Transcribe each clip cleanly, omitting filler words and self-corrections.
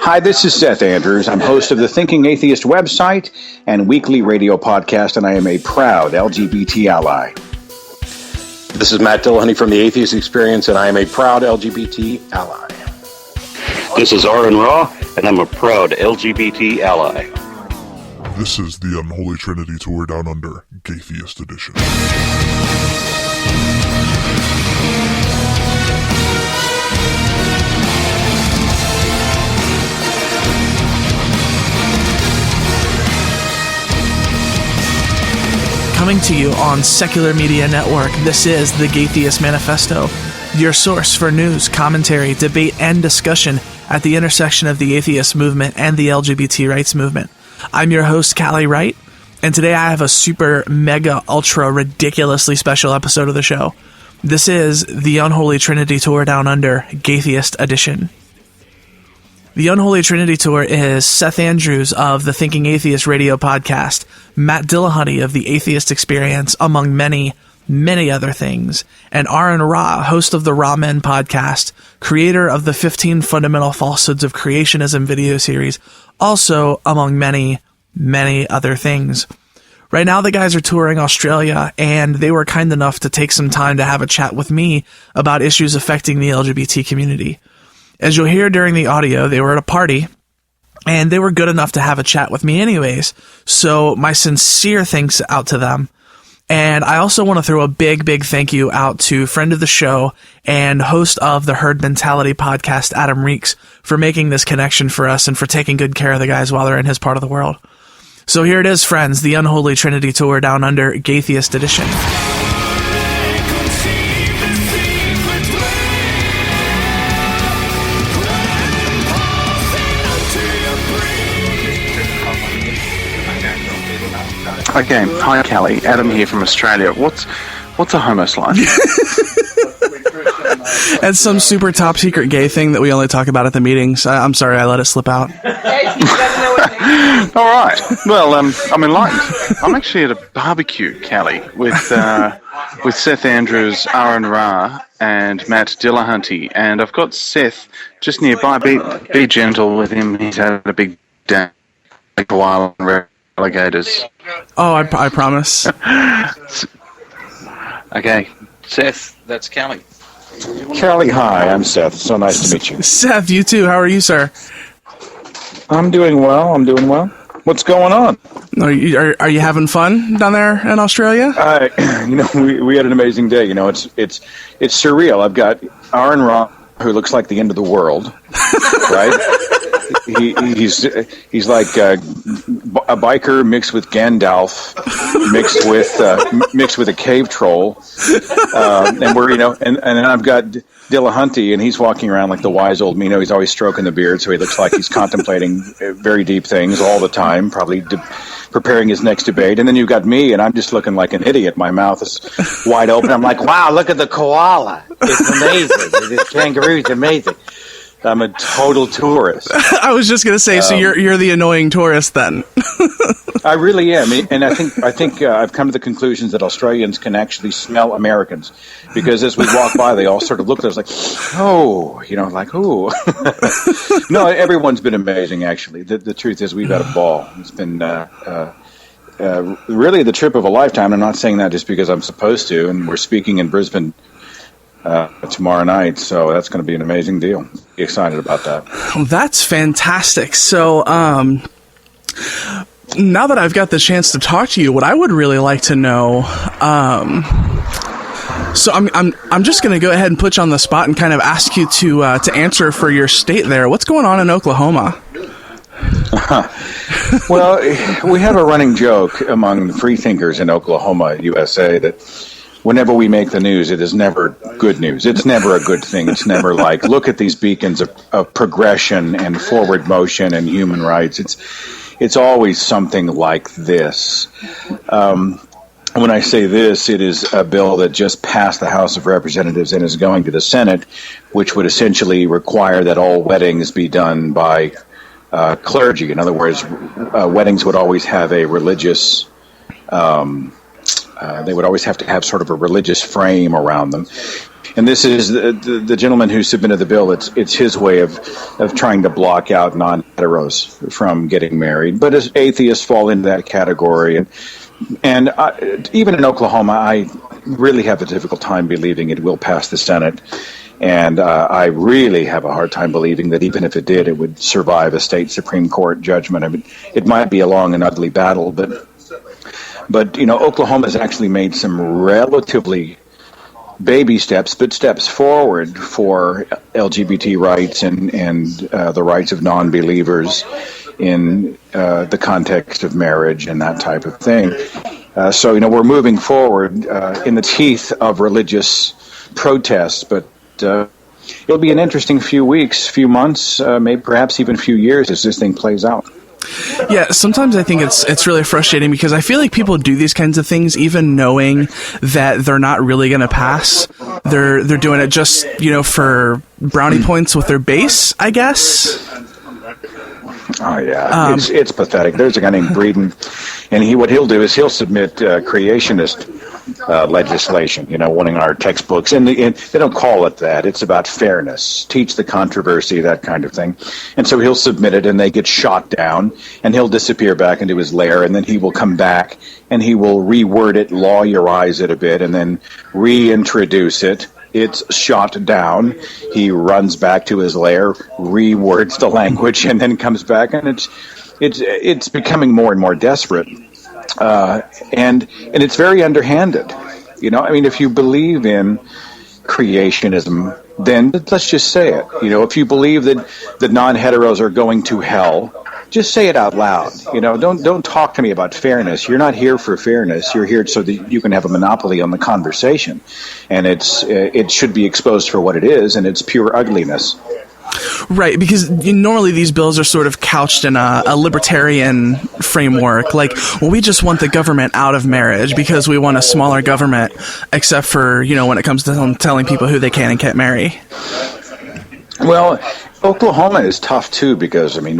Hi, this is Seth Andrews. I'm host of the Thinking Atheist website and weekly radio podcast, and I am a proud LGBT ally. This is Matt Dillahunty from the Atheist Experience, and I am a proud LGBT ally. This is AronRa, and I'm a proud LGBT ally. This is the Unholy Trinity Tour Downunder, Gaytheist Edition. Coming to you on Secular Media Network, this is the Gaytheist Manifesto, your source for news, commentary, debate, and discussion at the intersection of the atheist movement and the LGBT rights movement. I'm your host, Callie Wright, and today I have a super, mega, ultra, ridiculously special episode of the show. This is the Unholy Trinity Tour Downunder, Gaytheist Edition. The Unholy Trinity Tour is Seth Andrews of the Thinking Atheist radio podcast, Matt Dillahunty of the Atheist Experience, among many, many other things, and AronRa, host of the Raw Men podcast, creator of the 15 Fundamental Falsehoods of Creationism video series, also among many, many other things. Right now, the guys are touring Australia, and they were kind enough to take some time to have a chat with me about issues affecting the LGBT community. As you'll hear during the audio, they were at a party, and they were good enough to have a chat with me anyways, so my sincere thanks out to them. And I also want to throw a big, big thank you out to friend of the show and host of the Herd Mentality podcast, Adam Reeks, for making this connection for us and for taking good care of the guys while they're in his part of the world. So here it is, friends, the Unholy Trinity Tour Downunder, Gaytheist Edition. Okay, hi Callie, Adam here from Australia. What's a homo slide? That's some super top secret gay thing that we only talk about at the meetings. I'm sorry, I let it slip out. All right. Well, I'm enlightened. I'm actually at a barbecue, Callie, with Seth Andrews, AronRa, and Matt Dillahunty, and I've got Seth just nearby. Be gentle with him. He's had a big day, like a while on alligators. Oh, I promise. Okay, Seth, that's Callie. Callie, hi, I'm Seth. So nice to meet you. Seth, you too. How are you, sir? I'm doing well. What's going on? Are you having fun down there in Australia? We had an amazing day. It's surreal. I've got AronRa, who looks like the end of the world, right? He's like a biker mixed with Gandalf, mixed with a cave troll, and we're and then I've got Dillahunty, and he's walking around like the wise old me. He's always stroking the beard, so he looks like he's contemplating very deep things all the time, probably preparing his next debate. And then you've got me, and I'm just looking like an idiot. My mouth is wide open. I'm like, wow, look at the koala. It's amazing. The kangaroo's amazing. I'm a total tourist. I was just going to say, so you're the annoying tourist then. I really am, and I think I've come to the conclusions that Australians can actually smell Americans, because as we walk by, they all sort of look at us like, oh. No, everyone's been amazing. Actually, the truth is we've had a ball. It's been really the trip of a lifetime. I'm not saying that just because I'm supposed to, and we're speaking in Brisbane tomorrow night, so that's going to be an amazing deal. Be excited about that. Well, that's fantastic. So, now that I've got the chance to talk to you, what I would really like to know, so I'm just going to go ahead and put you on the spot and kind of ask you to answer for your state there. What's going on in Oklahoma? Well, we have a running joke among free thinkers in Oklahoma, USA, that whenever we make the news, it is never good news. It's never a good thing. It's never like, look at these beacons of progression and forward motion and human rights. It's always something like this. When I say this, it is a bill that just passed the House of Representatives and is going to the Senate, which would essentially require that all weddings be done by clergy. In other words, weddings would always have a religious they would always have to have sort of a religious frame around them. And this is the gentleman who submitted the bill. It's his way of trying to block out non-heteros from getting married. But as atheists fall into that category, and even in Oklahoma, I really have a difficult time believing it will pass the Senate. And I really have a hard time believing that even if it did, it would survive a state Supreme Court judgment. I mean, it might be a long and ugly battle, but Oklahoma has actually made some relatively baby steps, but steps forward for LGBT rights and the rights of non-believers in the context of marriage and that type of thing. So we're moving forward in the teeth of religious protests, but it'll be an interesting few weeks, few months, maybe perhaps even a few years as this thing plays out. Yeah, sometimes I think it's really frustrating because I feel like people do these kinds of things even knowing that they're not really going to pass. They're doing it just, for brownie points with their base, I guess. Oh yeah, it's pathetic. There's a guy named Breeden, and what he'll do is he'll submit creationist legislation, one in our textbooks, and they don't call it that. It's about fairness, teach the controversy, that kind of thing. And so he'll submit it, and they get shot down, and he'll disappear back into his lair, and then he will come back, and he will reword it, lawyerize it a bit, and then reintroduce it. It's shot down. He runs back to his lair, rewords the language, and then comes back, and it's becoming more and more desperate. And it's very underhanded. If you believe in creationism, then let's just say it. If you believe that non-heteros are going to hell, just say it out loud. Don't talk to me about fairness. You're not here for fairness. You're here so that you can have a monopoly on the conversation. And it should be exposed for what it is, and it's pure ugliness. Right, because normally these bills are sort of couched in a libertarian framework. Like, well, we just want the government out of marriage because we want a smaller government, except for, when it comes to telling people who they can and can't marry. Well, Oklahoma is tough too because and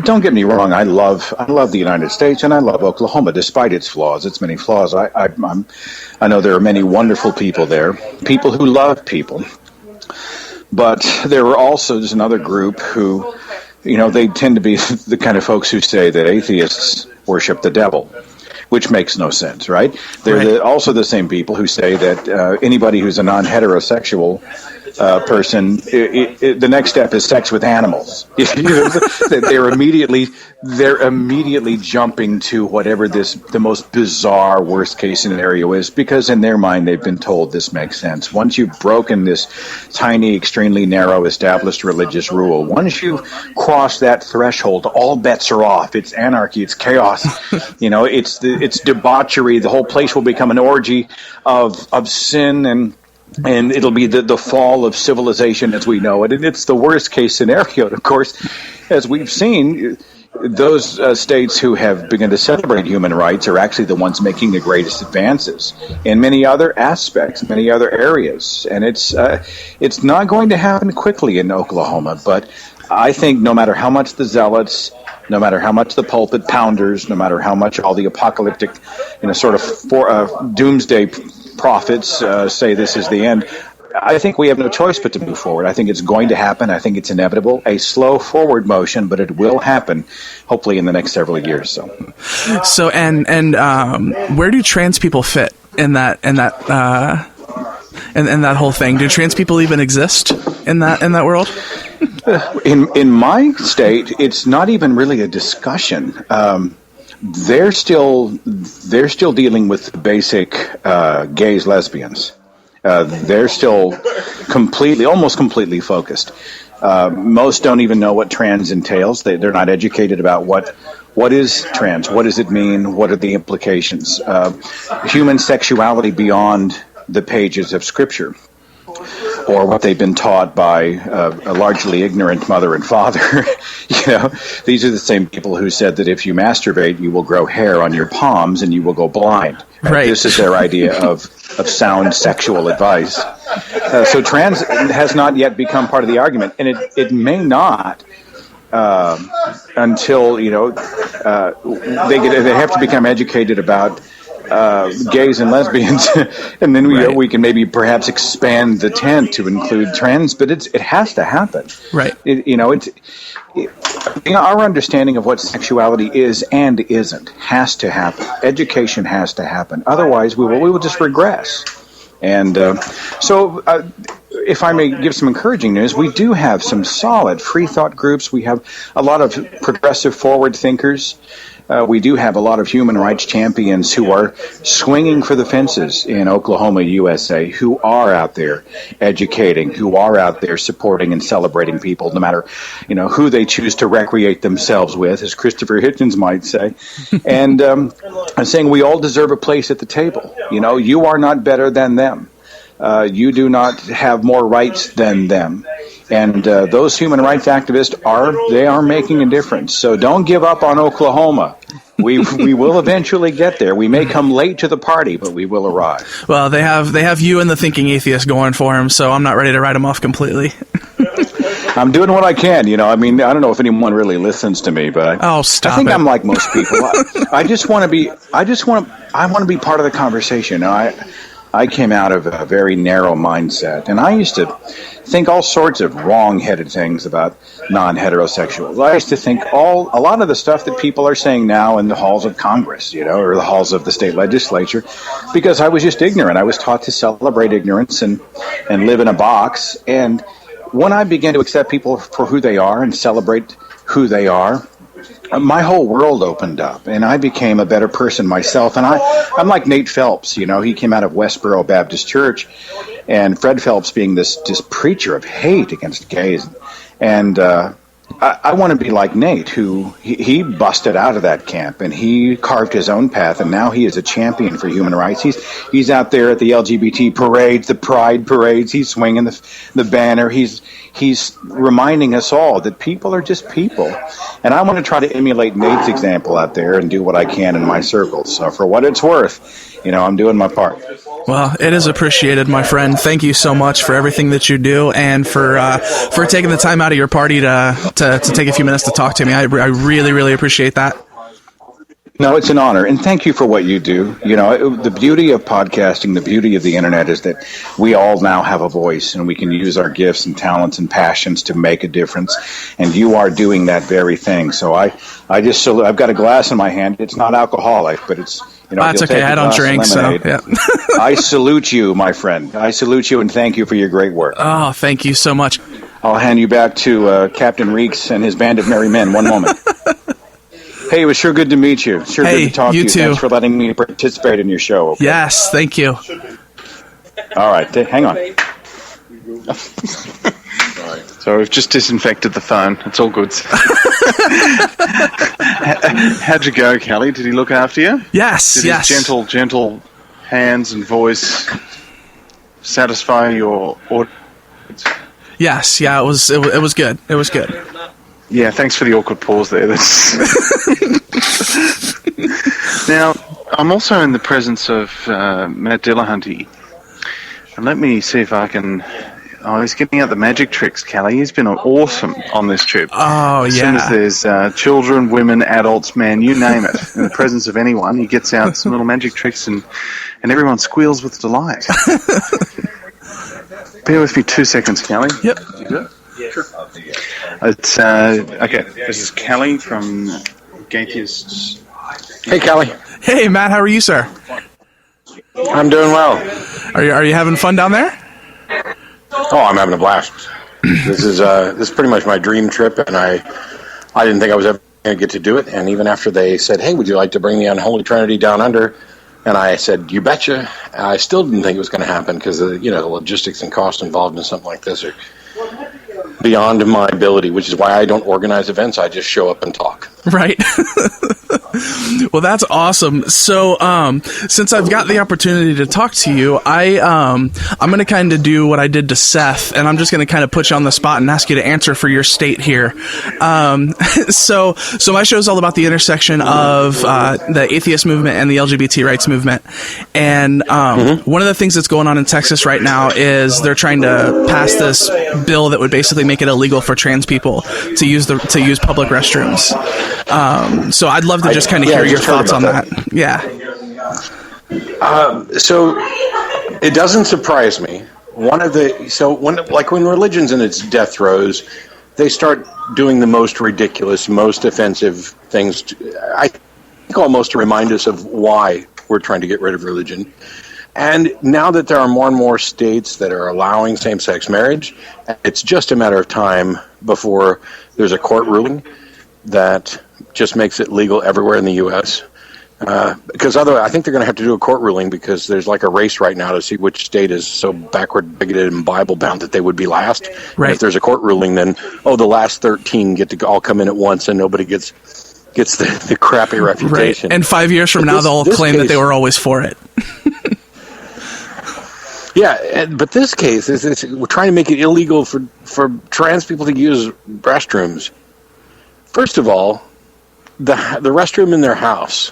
don't get me wrong, I love the United States and I love Oklahoma despite its many flaws. I know there are many wonderful people there, people who love people. But there's another group who, they tend to be the kind of folks who say that atheists worship the devil, which makes no sense, right? They're also the same people who say that anybody who's a non-heterosexual person, the next step is sex with animals. They're immediately jumping to whatever the most bizarre worst case scenario is, because in their mind they've been told this makes sense. Once you've broken this tiny, extremely narrow established religious rule, once you cross that threshold, all bets are off. It's anarchy, it's chaos. It's debauchery. The whole place will become an orgy of sin and it'll be the fall of civilization as we know it. And it's the worst case scenario. And of course, as we've seen, those states who have begun to celebrate human rights are actually the ones making the greatest advances in many other aspects, many other areas. And it's not going to happen quickly in Oklahoma. But I think no matter how much the zealots, no matter how much the pulpit pounders, no matter how much all the apocalyptic, doomsday prophets say this is the end, I think we have no choice but to move forward. I think it's going to happen. I think it's inevitable. A slow forward motion, but it will happen, hopefully in the next several years. So where do trans people fit in that whole thing? Do trans people even exist in that world? In my state, it's not even really a discussion. They're still dealing with the basic gays, lesbians. They're still almost completely focused. Most don't even know what trans entails. They're not educated about what is trans, what does it mean, what are the implications. Human sexuality beyond the pages of Scripture, or what they've been taught by a largely ignorant mother and father. These are the same people who said that if you masturbate, you will grow hair on your palms and you will go blind. Right. This is their idea of sound sexual advice. So trans has not yet become part of the argument, and it may not until they have to become educated about gays and lesbians, and then we can maybe perhaps expand the tent to include trans. But it has to happen, right? Our understanding of what sexuality is and isn't has to happen. Education has to happen. Otherwise, we will just regress. And so, if I may give some encouraging news, we do have some solid free thought groups. We have a lot of progressive forward thinkers. We do have a lot of human rights champions who are swinging for the fences in Oklahoma, USA, who are out there educating, who are out there supporting and celebrating people, no matter, who they choose to recreate themselves with, as Christopher Hitchens might say. And I'm saying we all deserve a place at the table. You are not better than them. You do not have more rights than them. And those human rights activists are making a difference. So don't give up on Oklahoma. We will eventually get there. We may come late to the party, but we will arrive. Well, they have you and the Thinking Atheist going for them, so I'm not ready to write them off completely. I'm doing what I can. I don't know if anyone really listens to me, but I think I'm like most people. I want to be part of the conversation. I came out of a very narrow mindset, and I used to think all sorts of wrong-headed things about non-heterosexuals. I used to think a lot of the stuff that people are saying now in the halls of Congress, or the halls of the state legislature, because I was just ignorant. I was taught to celebrate ignorance and live in a box. And when I began to accept people for who they are and celebrate who they are, my whole world opened up, and I became a better person myself. And I'm like Nate Phelps. He came out of Westboro Baptist Church, and Fred Phelps being this preacher of hate against gays. And I want to be like Nate, who he busted out of that camp, and he carved his own path, and now he is a champion for human rights. He's out there at the LGBT parades, the pride parades. He's swinging the banner. He's reminding us all that people are just people. And I want to try to emulate Nate's example out there and do what I can in my circles. So for what it's worth, I'm doing my part. Well, it is appreciated, my friend. Thank you so much for everything that you do, and for taking the time out of your party to take a few minutes to talk to me. I really, really appreciate that. No, it's an honor, and thank you for what you do. The beauty of podcasting, the beauty of the internet is that we all now have a voice, and we can use our gifts and talents and passions to make a difference, and you are doing that very thing. So I just salute. I've got a glass in my hand. It's not alcoholic, but it's, that's okay. I don't drink, so yeah. I salute you, my friend. I salute you, and thank you for your great work. Oh, thank you so much. I'll hand you back to Captain Reeks and his band of merry men. One moment. Hey, it was sure good to meet you. Sure good to talk to you. Too. Thanks for letting me participate in your show. Okay? Yes, thank you. All right, hang on. So we've just disinfected the phone. It's all good. How'd you go, Kelly? Did he look after you? Yes, Did yes. his gentle hands and voice satisfy your audience? Yes, yeah, it was good. It was good. Yeah, thanks for the awkward pause there. Now, I'm also in the presence of Matt Dillahunty. And let me see if I can... Oh, he's getting out the magic tricks, Kelly. He's been awesome on this trip. Oh, as yeah. As soon as there's children, women, adults, man, you name it. In the presence of anyone, he gets out some little magic tricks and everyone squeals with delight. Bear with me 2 seconds, Kelly. Yep. You good? Yeah, sure. It's, okay, this is Kelly from Gaytheists. Hey, Kelly. Hey, Matt, how are you, sir? I'm doing well. Are you having fun down there? Oh, I'm having a blast. This is pretty much my dream trip, and I didn't think I was ever going to get to do it. And even after they said, "Hey, would you like to bring the Unholy Trinity down under?" and I said, "You betcha," I still didn't think it was going to happen because the logistics and cost involved in something like this are beyond my ability, which is why I don't organize events. I just show up and talk. Right. Well, that's awesome. So, since I've got the opportunity to talk to you, I'm going to kind of do what I did to Seth, and I'm just going to kind of put you on the spot and ask you to answer for your state here. So my show is all about the intersection of the atheist movement and the LGBT rights movement. And one of the things that's going on in Texas right now is they're trying to pass this bill that would basically make it illegal for trans people to use public restrooms. So I'd love to just kind of hear your thoughts on that. Yeah. So it doesn't surprise me. When religion's in its death throes, they start doing the most ridiculous, most offensive things. I think almost to remind us of why we're trying to get rid of religion. And now that there are more and more states that are allowing same-sex marriage, it's just a matter of time before there's a court ruling that just makes it legal everywhere in the U.S. Because otherwise, I think they're going to have to do a court ruling because there's like a race right now to see which state is so backward, bigoted, and Bible-bound that they would be last. Right. And if there's a court ruling, then, the last 13 get to all come in at once and nobody gets the crappy reputation. Right. And 5 years from now, they'll claim that they were always for it. Yeah, but this case we're trying to make it illegal for trans people to use restrooms. First of all, the restroom in their house,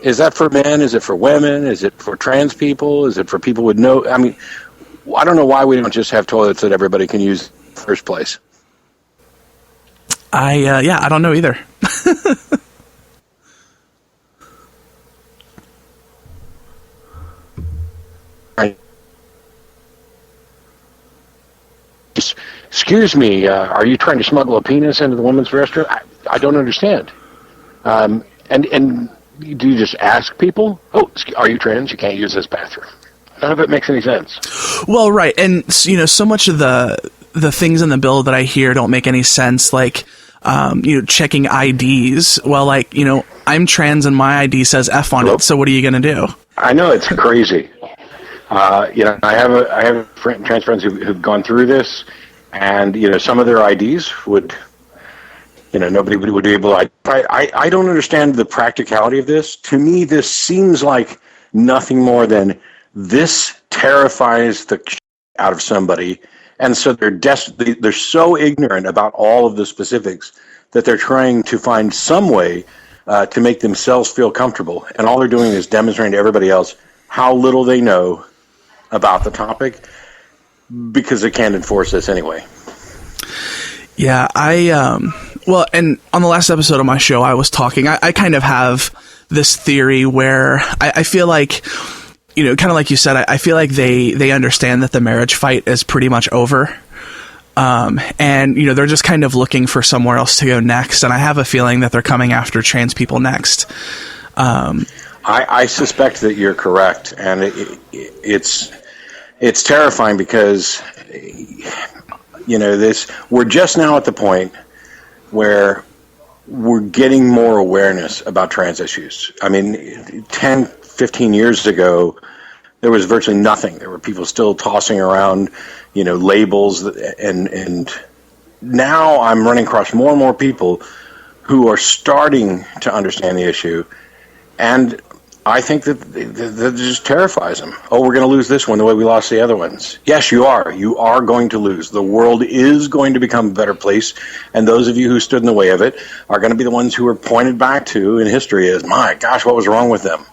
is that for men? Is it for women? Is it for trans people? Is it for people with no? I mean, I don't know why we don't just have toilets that everybody can use in the first place. I don't know either. Excuse me, are you trying to smuggle a penis into the women's restroom? I don't understand. And do you just ask people, are you trans? You can't use this bathroom. None of it makes any sense. Well, right. And, so much of the things in the bill that I hear don't make any sense, like, checking IDs. Well, like, I'm trans and my ID says F on it, so what are you going to do? I know, it's crazy. I have trans friends who've gone through this, and some of their IDs would, nobody would be able to. I don't understand the practicality of this. To me, this seems like nothing more than this terrifies the out of somebody, and so they're so ignorant about all of the specifics that they're trying to find some way to make themselves feel comfortable, and all they're doing is demonstrating to everybody else how little they know about the topic, because they can't enforce this anyway. Yeah, well, and on the last episode of my show, I was talking, I kind of have this theory where I feel like, kind of like you said, I feel like they understand that the marriage fight is pretty much over. And, they're just kind of looking for somewhere else to go next. And I have a feeling that they're coming after trans people next. I suspect that you're correct, and it's terrifying because we're just now at the point where we're getting more awareness about trans issues. I mean, 10, 15 years ago, there was virtually nothing. There were people still tossing around, labels, and now I'm running across more and more people who are starting to understand the issue, and I think that just terrifies them. Oh, we're going to lose this one the way we lost the other ones. Yes, you are. You are going to lose. The world is going to become a better place, and those of you who stood in the way of it are going to be the ones who are pointed back to in history as, my gosh, what was wrong with them?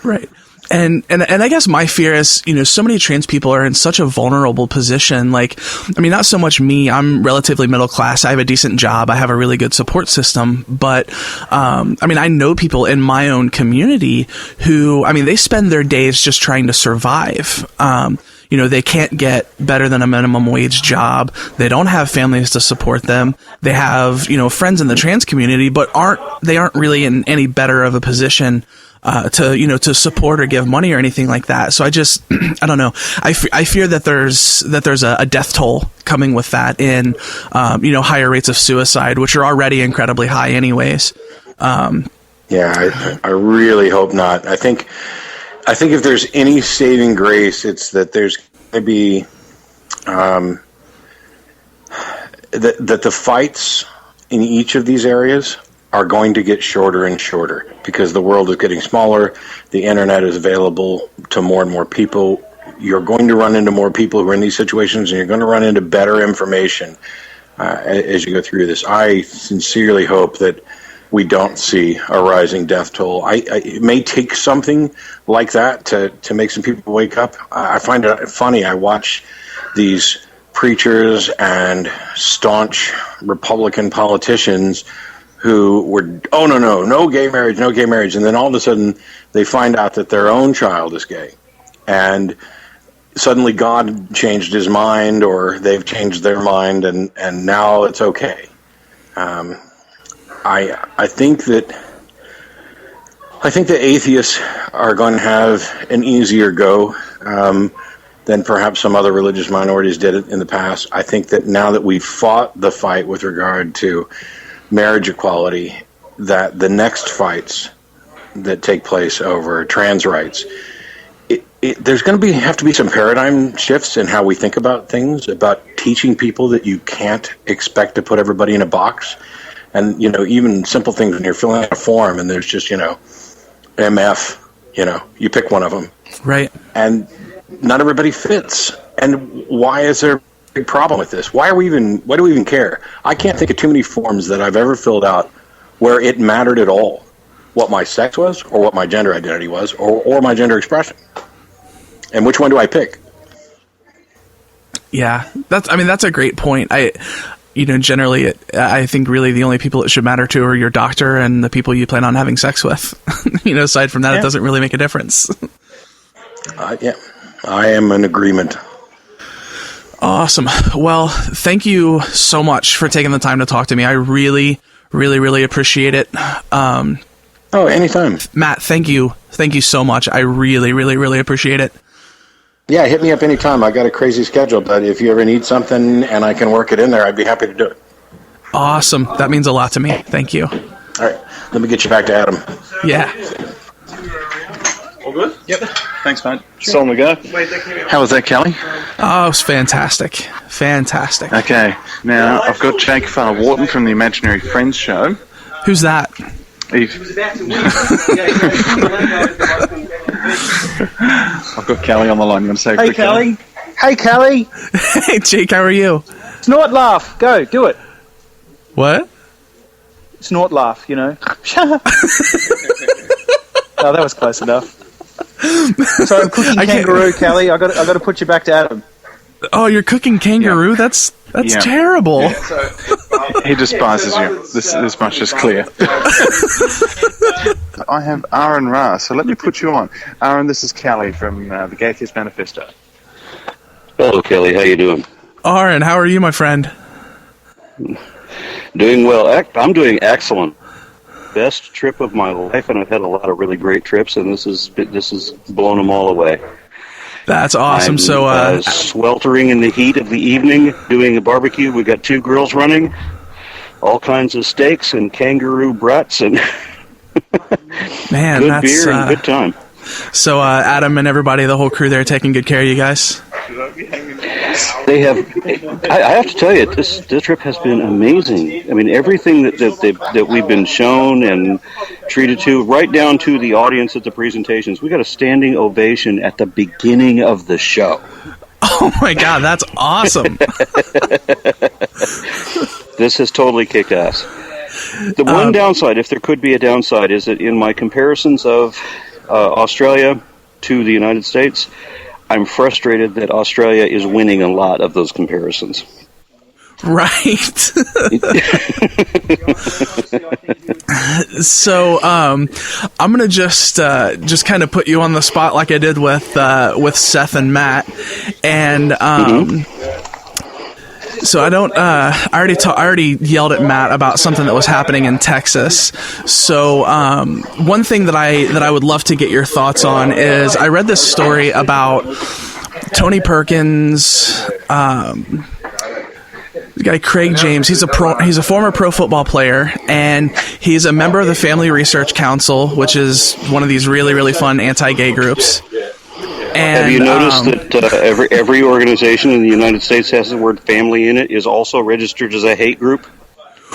Right. And I guess my fear is, so many trans people are in such a vulnerable position. Like, I mean, not so much me. I'm relatively middle class. I have a decent job. I have a really good support system. But, I know people in my own community who, they spend their days just trying to survive. They can't get better than a minimum wage job. They don't have families to support them. They have, friends in the trans community, but they aren't really in any better of a position to support or give money or anything like that. So I just, I don't know. I fear that there's a death toll coming with that in, higher rates of suicide, which are already incredibly high anyways. I really hope not. I think if there's any saving grace, it's that there's going to be, that the fights in each of these areas are going to get shorter and shorter because the world is getting smaller. The internet is available to more and more people. You're going to run into more people who are in these situations, and you're going to run into better information as you go through this. I sincerely hope that we don't see a rising death toll. It may take something like that to make some people wake up. I find it funny. I watch these preachers and staunch Republican politicians who were, oh, no gay marriage, no gay marriage. And then all of a sudden they find out that their own child is gay. And suddenly God changed his mind, or they've changed their mind, and now it's okay. I think that atheists are going to have an easier go than perhaps some other religious minorities did it in the past. I think that now that we've fought the fight with regard to marriage equality, that the next fights that take place over trans rights, there's going to have to be some paradigm shifts in how we think about things, about teaching people that you can't expect to put everybody in a box. And, even simple things when you're filling out a form and there's just, MF, you pick one of them. Right. And not everybody fits. And why is there a big problem with this? Why do we even care? I can't think of too many forms that I've ever filled out where it mattered at all what my sex was, or what my gender identity was, or my gender expression. And which one do I pick? Yeah, that's a great point. Generally, I think really the only people it should matter to are your doctor and the people you plan on having sex with. Aside from that, It doesn't really make a difference. Yeah, I am in agreement. Awesome. Well, thank you so much for taking the time to talk to me. I really, really, really appreciate it. Anytime. Matt, thank you. Thank you so much. I really, really, really appreciate it. Yeah, hit me up anytime. I got a crazy schedule, but if you ever need something and I can work it in there, I'd be happy to do it. Awesome. That means a lot to me. Thank you. All right. Let me get you back to Adam. Yeah. All good? Yep. Thanks, mate. Sure. On the go. How was that, Kelly? Oh, it was fantastic. Fantastic. Okay. Now, I've got Jake Farr-Wharton from the Imaginary Friends show. Who's that? I've got Kelly on the line. You want to say Hey, Kelly. Hey, Kelly. Hey, Jake, how are you? Snort laugh. Go, do it. What? Snort laugh, Oh, that was close enough. So I'm cooking kangaroo, Kelly. I got to put you back to Adam. Oh, you're cooking kangaroo? Yeah. That's terrible. Yeah. He despises you. This much is clear. I have AronRa, so let me put you on. Aaron, this is Kelly from the Gaytheist Manifesto. Hello, Kelly. How you doing? Aaron, how are you, my friend? Doing well. I'm doing excellent. Best trip of my life, and I've had a lot of really great trips, and this has blown them all away. That's awesome. I'm, so sweltering in the heat of the evening, doing a barbecue. We got 2 grills running, all kinds of steaks and kangaroo brats, and man, good beer and good time. So Adam and everybody, the whole crew there, taking good care of you guys. They have. I have to tell you, this trip has been amazing. I mean, everything that we've been shown and treated to, right down to the audience at the presentations. We got a standing ovation at the beginning of the show. Oh my God, that's awesome! This has totally kicked ass. The one downside, if there could be a downside, is that in my comparisons of Australia to the United States, I'm frustrated that Australia is winning a lot of those comparisons. Right. So I'm gonna just kind of put you on the spot like I did with Seth and Matt, and so I don't. I already yelled at Matt about something that was happening in Texas. So one thing that I would love to get your thoughts on is I read this story about Tony Perkins. The guy Craig James, he's a former pro football player, and he's a member of the Family Research Council, which is one of these really, really fun anti-gay groups. And, have you noticed that every organization in the United States has the word family in it is also registered as a hate group?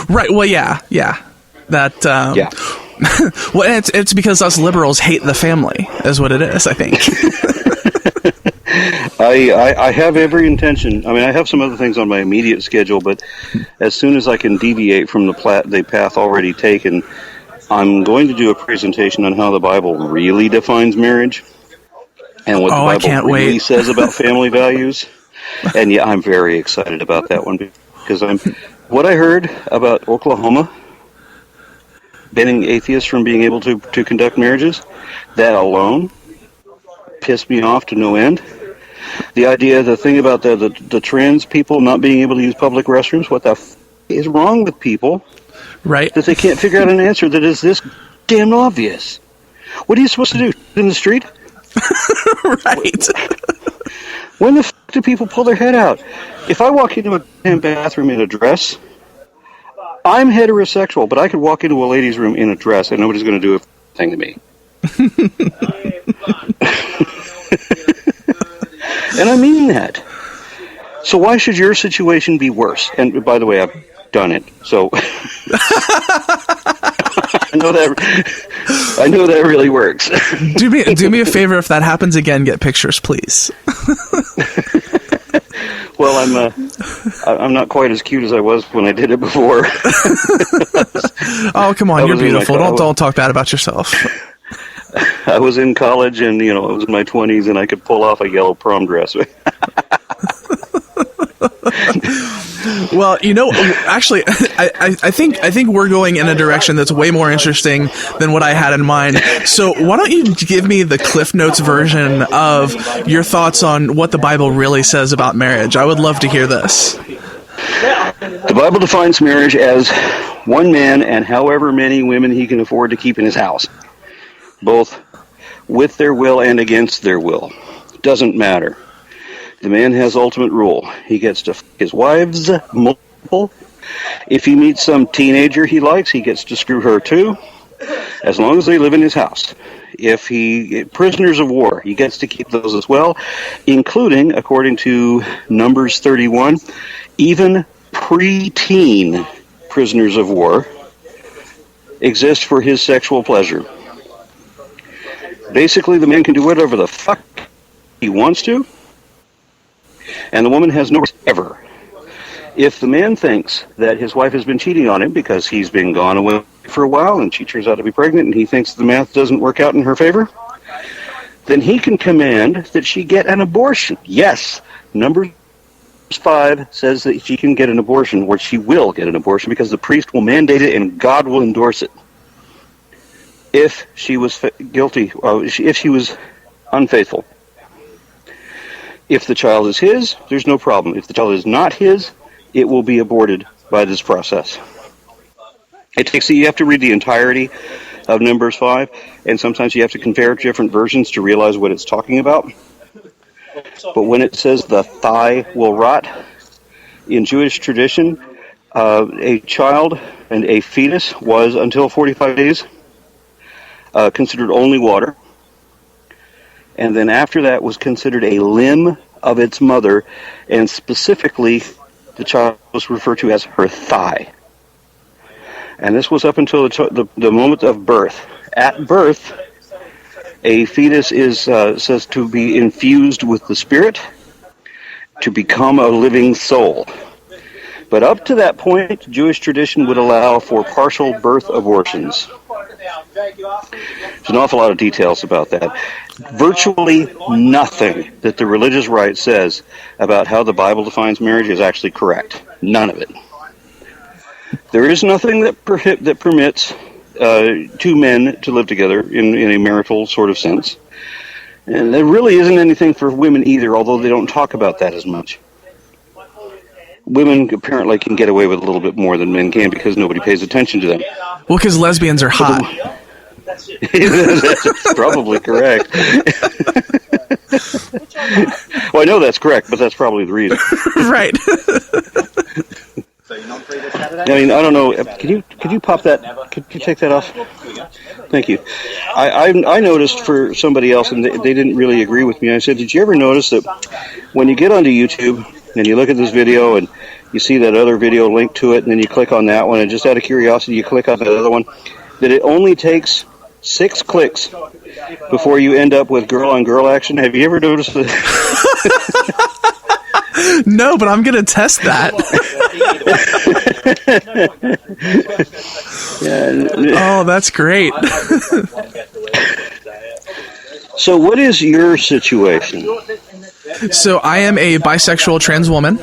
Right. Well, yeah. That. Yeah. Well, it's because us liberals hate the family, is what it is, I think. I have every intention. I mean, I have some other things on my immediate schedule, but as soon as I can deviate from the path already taken, I'm going to do a presentation on how the Bible really defines marriage and what the Bible really says about family values. And yeah, I'm very excited about that one because what I heard about Oklahoma banning atheists from being able to conduct marriages. That alone pissed me off to no end. The thing about the trans people not being able to use public restrooms, what the is wrong with people? Right. That they can't figure out an answer that is this damn obvious. What are you supposed to do? In the street? Right. When the do people pull their head out? If I walk into a damn bathroom in a dress, I'm heterosexual, but I could walk into a ladies' room in a dress and nobody's going to do a thing to me. And I mean that. So why should your situation be worse? And by the way, I've done it, so I know that really works. Do me a favor, if that happens again, get pictures, please. Well, I'm not quite as cute as I was when I did it before. Oh, come on, you're beautiful. Don't talk bad about yourself. I was in college, and I was in my 20s, and I could pull off a yellow prom dress. Well, actually, I think we're going in a direction that's way more interesting than what I had in mind. So why don't you give me the Cliff Notes version of your thoughts on what the Bible really says about marriage? I would love to hear this. The Bible defines marriage as one man and however many women he can afford to keep in his house, both with their will and against their will. Doesn't matter. The man has ultimate rule. He gets to his wives, multiple. If he meets some teenager he likes, he gets to screw her too, as long as they live in his house. If prisoners of war, he gets to keep those as well, including, according to Numbers 31, even preteen prisoners of war exist for his sexual pleasure. Basically, the man can do whatever the fuck he wants to, and the woman has no rights ever. If the man thinks that his wife has been cheating on him because he's been gone away for a while and she turns out to be pregnant and he thinks the math doesn't work out in her favor, then he can command that she get an abortion. Yes, Numbers 5 says that she can get an abortion, or she will get an abortion, because the priest will mandate it and God will endorse it. If she was guilty, if she was unfaithful. If the child is his, there's no problem. If the child is not his, it will be aborted by this process. You have to read the entirety of Numbers 5, and sometimes you have to compare different versions to realize what it's talking about. But when it says the thigh will rot, in Jewish tradition, a child and a fetus was, until 45 days, considered only water. And then after that was considered a limb of its mother, and specifically the child was referred to as her thigh. And this was up until the moment of birth. At birth, a fetus is says to be infused with the Spirit to become a living soul. But up to that point, Jewish tradition would allow for partial birth abortions. There's an awful lot of details about that. Virtually nothing that the religious right says about how the Bible defines marriage is actually correct. None of it. There is nothing that permits two men to live together in a marital sort of sense. And there really isn't anything for women either, although they don't talk about that as much. Women apparently can get away with a little bit more than men can because nobody pays attention to them. Well, because lesbians are hot. That's probably correct. Well, I know that's correct, but that's probably the reason. Right. I mean, I don't know. Could you pop that? Could you take that off? Thank you. I noticed for somebody else, and they didn't really agree with me. I said, did you ever notice that when you get onto YouTube and you look at this video and you see that other video linked to it, and then you click on that one, and just out of curiosity you click on that other one, that it only takes 6 clicks before you end up with girl-on-girl action? Have you ever noticed that? No, but I'm going to test that. Oh, that's great. So what is your situation? So I am a bisexual trans woman,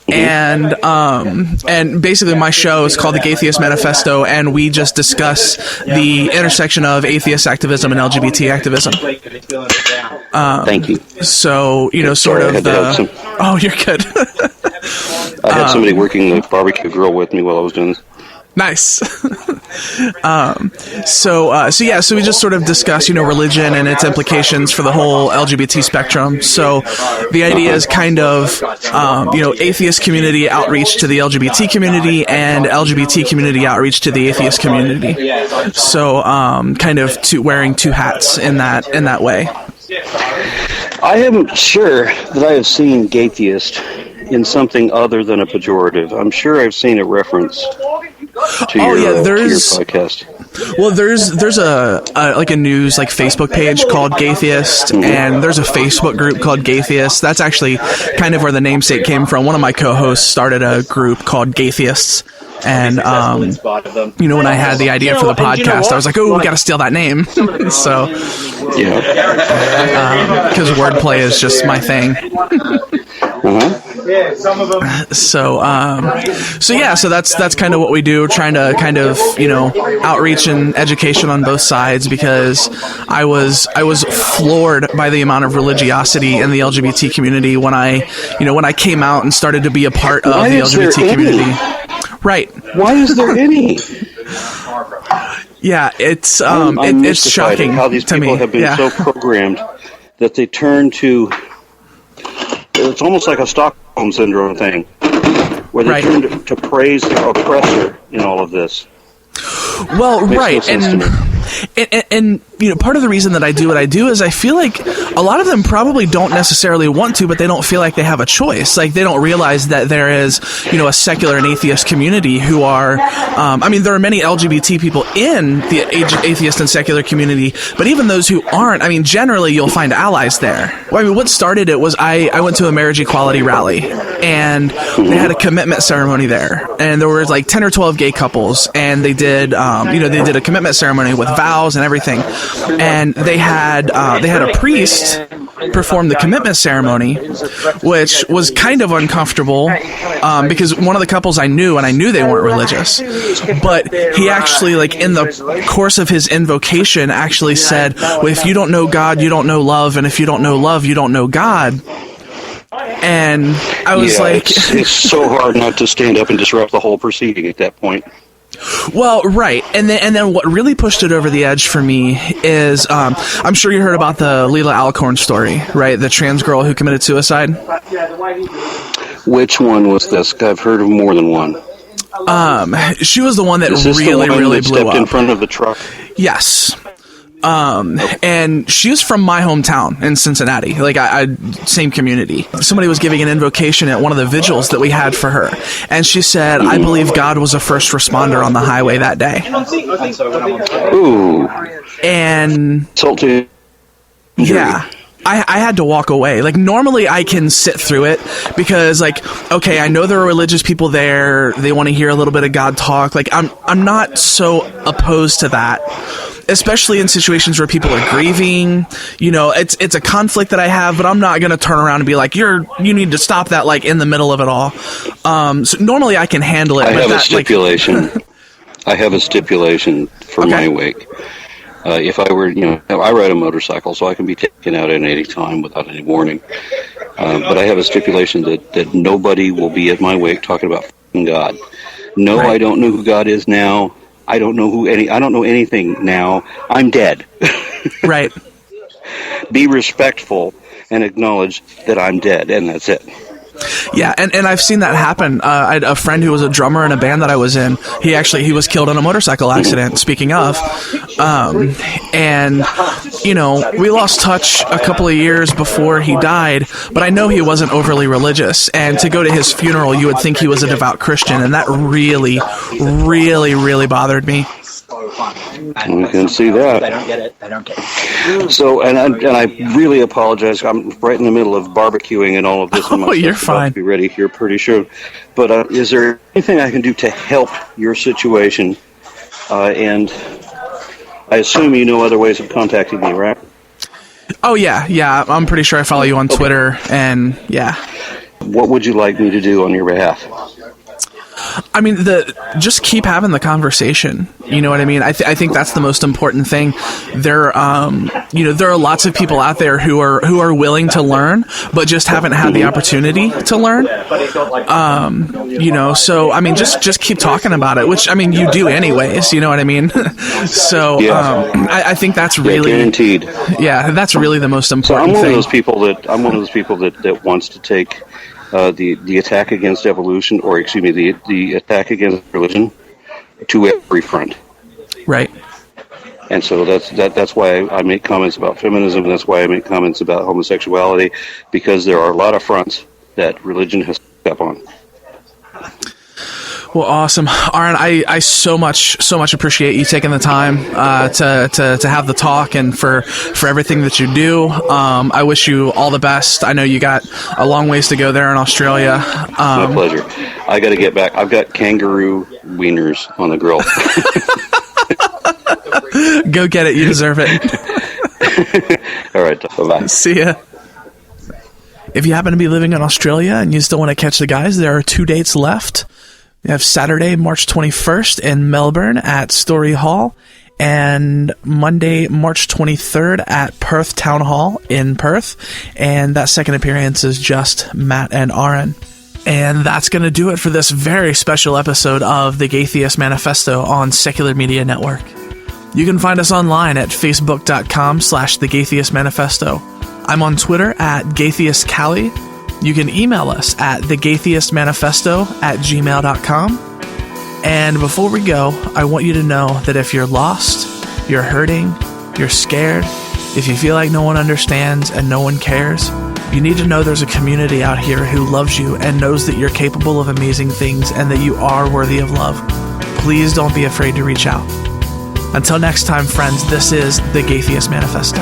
And basically my show is called the Gaytheist Manifesto, and we just discuss the intersection of atheist activism and LGBT activism. Thank you. So, you know, sort Sorry, of the... Oh, you're good. I had somebody working the barbecue grill with me while I was doing this. Nice. So we just sort of discuss, you know, religion and its implications for the whole LGBT spectrum. So the idea is kind of, you know, atheist community outreach to the LGBT community and LGBT community outreach to the atheist community. So, kind of wearing two hats in that way. I am sure that I have seen Gaytheist in something other than a pejorative. I'm sure I've seen a reference to your podcast. Well, there's a like a news like Facebook page called Gaytheist, and there's a Facebook group called Gaytheist. That's actually kind of where the namesake came from. One of my co-hosts started a group called Gaytheists. And, you know, when I had the idea for the podcast, I was like, oh, we got to steal that name. So, because wordplay is just my thing. So that's kind of what we do, trying to kind of, you know, outreach and education on both sides, because I was floored by the amount of religiosity in the LGBT community when I came out and started to be a part of the LGBT community. Right. Why is there any? Yeah, it's I'm it's shocking how these people have been so programmed that they turn to. It's almost like a Stockholm syndrome thing, where they turn to praise their oppressor in all of this. Well, right, and you know, part of the reason that I do what I do is I feel like a lot of them probably don't necessarily want to, but they don't feel like they have a choice. Like, they don't realize that there is, you know, a secular and atheist community who are, I mean, there are many LGBT people in the atheist and secular community, but even those who aren't, I mean, generally you'll find allies there. Well, I mean, what started it was I went to a marriage equality rally, and they had a commitment ceremony there, and there were like 10 or 12 gay couples, and they did, they did a commitment ceremony with vows and everything, and they had a priest perform the commitment ceremony, which was kind of uncomfortable, because one of the couples I knew, and I knew they weren't religious, but he actually, like, in the course of his invocation, actually said, well, if you don't know God, you don't know love, and if you don't know love, you don't know God. And I was it's so hard not to stand up and disrupt the whole proceeding at that point. Well, right, and then what really pushed it over the edge for me is, I'm sure you heard about the Leela Alcorn story, right? The trans girl who committed suicide. Which one was this? I've heard of more than one. She was the one that really blew up. In front of the truck. Yes. And she was from my hometown in Cincinnati, like same community. Somebody was giving an invocation at one of the vigils that we had for her, and she said, I believe God was a first responder on the highway that day. Ooh. And salty. Yeah. I had to walk away. Like, normally I can sit through it because, like, okay, I know there are religious people there. They want to hear a little bit of God talk. Like, I'm not so opposed to that, especially in situations where people are grieving. You know, it's a conflict that I have, but I'm not going to turn around and be like, you need to stop that, like, in the middle of it all. So normally I can handle it. I have a stipulation. I have a stipulation for my wake. If I were, I ride a motorcycle, so I can be taken out at any time without any warning. But I have a stipulation that nobody will be at my wake talking about God. No, right. I don't know who God is now. I don't know anything now. I'm dead. Right. Be respectful and acknowledge that I'm dead, and that's it. Yeah, and I've seen that happen. I had a friend who was a drummer in a band that I was in. He was killed in a motorcycle accident, speaking of. And, we lost touch a couple of years before he died, but I know he wasn't overly religious. And to go to his funeral, you would think he was a devout Christian, and that really, really, really bothered me. I can see that. They don't get it. So, and I really apologize. I'm right in the middle of barbecuing and all of this. Oh, you're fine. To be ready here pretty soon. But is there anything I can do to help your situation? And I assume you know other ways of contacting me, right? Oh, yeah. I'm pretty sure I follow you on Twitter, and yeah. What would you like me to do on your behalf? I mean, just keep having the conversation. You know what I mean? I think that's the most important thing. There are lots of people out there who are willing to learn, but just haven't had the opportunity to learn. So I mean, just keep talking about it, which I mean, you do anyways. You know what I mean? So I think that's really guaranteed. Yeah, that's really the most So important I'm one thing. of those people that wants to take the attack against evolution, or excuse me, the attack against religion, to every front. Right. And so that's why I make comments about feminism. That's why I make comments about homosexuality, because there are a lot of fronts that religion has picked up on. Well, awesome, Aaron. I so much appreciate you taking the time to have the talk and for everything that you do. I wish you all the best. I know you got a long ways to go there in Australia. My pleasure. I got to get back. I've got kangaroo wieners on the grill. Go get it. You deserve it. All right. Bye-bye. See ya. If you happen to be living in Australia and you still want to catch the guys, there are 2 dates left. We have Saturday, March 21st in Melbourne at Story Hall, and Monday, March 23rd at Perth Town Hall in Perth. And that second appearance is just Matt and Aaron. And that's going to do it for this very special episode of the Gaytheist Manifesto on Secular Media Network. You can find us online at facebook.com/The Gaytheist Manifesto. I'm on Twitter at GaytheistCali. You can email us at thegaytheistmanifesto@gmail.com. And before we go, I want you to know that if you're lost, you're hurting, you're scared, if you feel like no one understands and no one cares, you need to know there's a community out here who loves you and knows that you're capable of amazing things and that you are worthy of love. Please don't be afraid to reach out. Until next time, friends, this is the Gaytheist Manifesto.